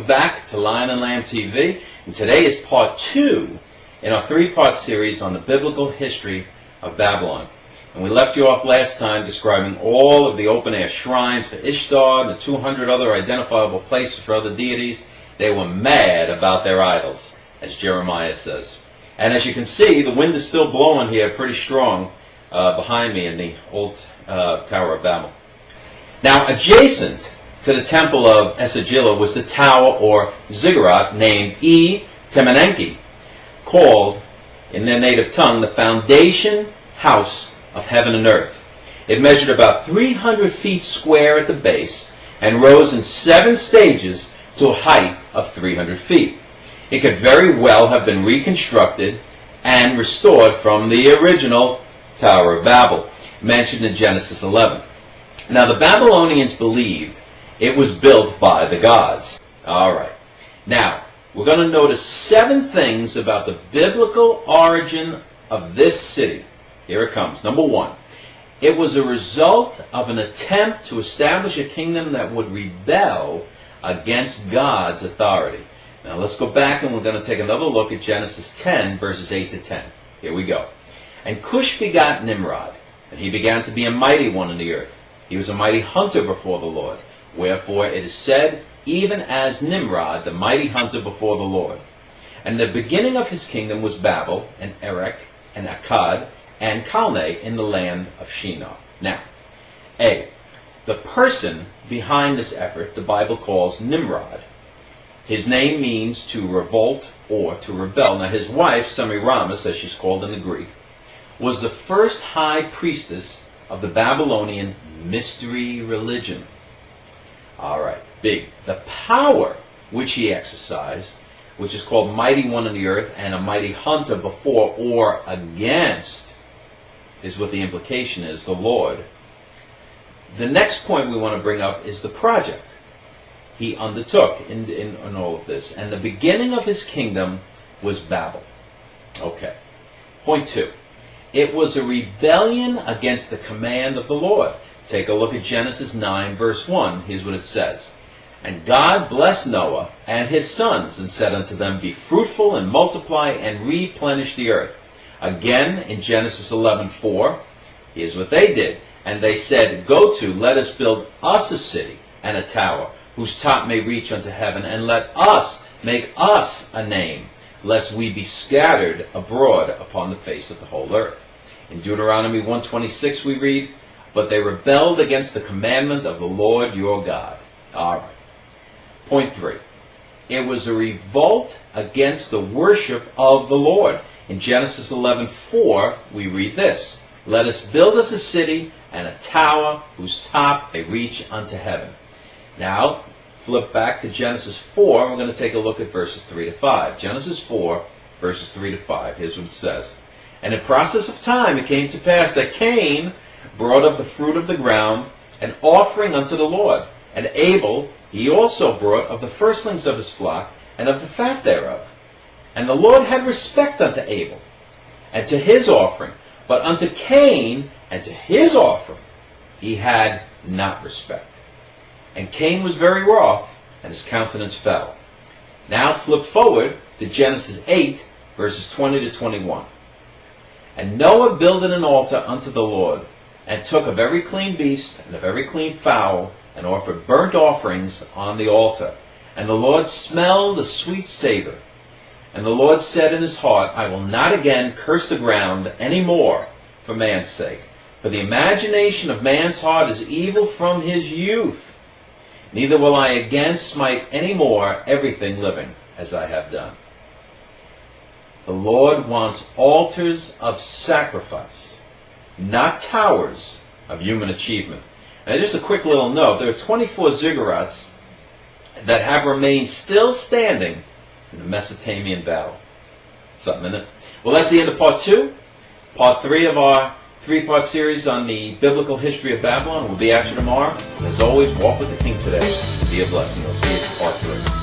back to Lion and Lamb TV, and today is part 2 in our 3-part series on the biblical history of Babylon. And we left you off last time describing all of the open-air shrines for Ishtar and the 200 other identifiable places for other deities. They were mad about their idols, as Jeremiah says. And as you can see, the wind is still blowing here pretty strong behind me in the old Tower of Babel. Now, adjacent to the temple of Esagila was the tower or ziggurat named Temenenki, called in their native tongue the foundation house of heaven and earth. It measured about 300 feet square at the base and rose in 7 stages to a height of 300 feet. It could very well have been reconstructed and restored from the original Tower of Babel, mentioned in Genesis 11. Now, the Babylonians believed it was built by the gods. All right. Now, we're going to notice 7 things about the biblical origin of this city. Here it comes. Number 1, it was a result of an attempt to establish a kingdom that would rebel against God's authority. Now, let's go back and we're going to take another look at Genesis 10, verses 8 to 10. Here we go. And Cush begot Nimrod, and he began to be a mighty one in the earth. He was a mighty hunter before the Lord. Wherefore it is said, even as Nimrod, the mighty hunter before the Lord. And the beginning of his kingdom was Babel, and Erech, and Akkad, and Calneh in the land of Shinar. Now, A, the person behind this effort, the Bible calls Nimrod. His name means to revolt or to rebel. Now, his wife, Semiramis, as she's called in the Greek, was the first high priestess of the Babylonian mystery religion. All right, B, the power which he exercised, which is called mighty one in the earth and a mighty hunter before or against, is what the implication is, the Lord. The next point we want to bring up is the project he undertook in all of this. And the beginning of his kingdom was Babel. Okay. Point 2. It was a rebellion against the command of the Lord. Take a look at Genesis 9, verse 1. Here's what it says. And God blessed Noah and his sons, and said unto them, Be fruitful, and multiply, and replenish the earth. Again, in Genesis 11:4, here's what they did. And they said, Go to, let us build us a city and a tower, whose top may reach unto heaven, and let us make us a name, lest we be scattered abroad upon the face of the whole earth. In Deuteronomy 1:26 we read, But they rebelled against the commandment of the Lord your God. All right. Point 3. It was a revolt against the worship of the Lord. In Genesis 11:4 we read this, Let us build us a city and a tower whose top may reach unto heaven. Now, flip back to Genesis 4, and we're going to take a look at verses 3 to 5. Genesis 4, verses 3 to 5. Here's what it says. And in process of time it came to pass that Cain brought of the fruit of the ground an offering unto the Lord. And Abel he also brought of the firstlings of his flock and of the fat thereof. And the Lord had respect unto Abel and to his offering, but unto Cain and to his offering he had not respect. And Cain was very wroth, and his countenance fell. Now flip forward to Genesis 8, verses 20 to 21. And Noah builded an altar unto the Lord, and took of every clean beast and of every clean fowl, and offered burnt offerings on the altar. And the Lord smelled a sweet savor. And the Lord said in his heart, I will not again curse the ground any more for man's sake. For the imagination of man's heart is evil from his youth. Neither will I again smite any more everything living as I have done. The Lord wants altars of sacrifice, not towers of human achievement. And just a quick little note, there are 24 ziggurats that have remained still standing in the Mesopotamian Valley. Something in it. Well, that's the end of part 2. Part 3 of our 3-part series on the biblical history of Babylon. We'll be at you tomorrow. And as always, walk with the King today. Be a blessing. We'll see you in part 3.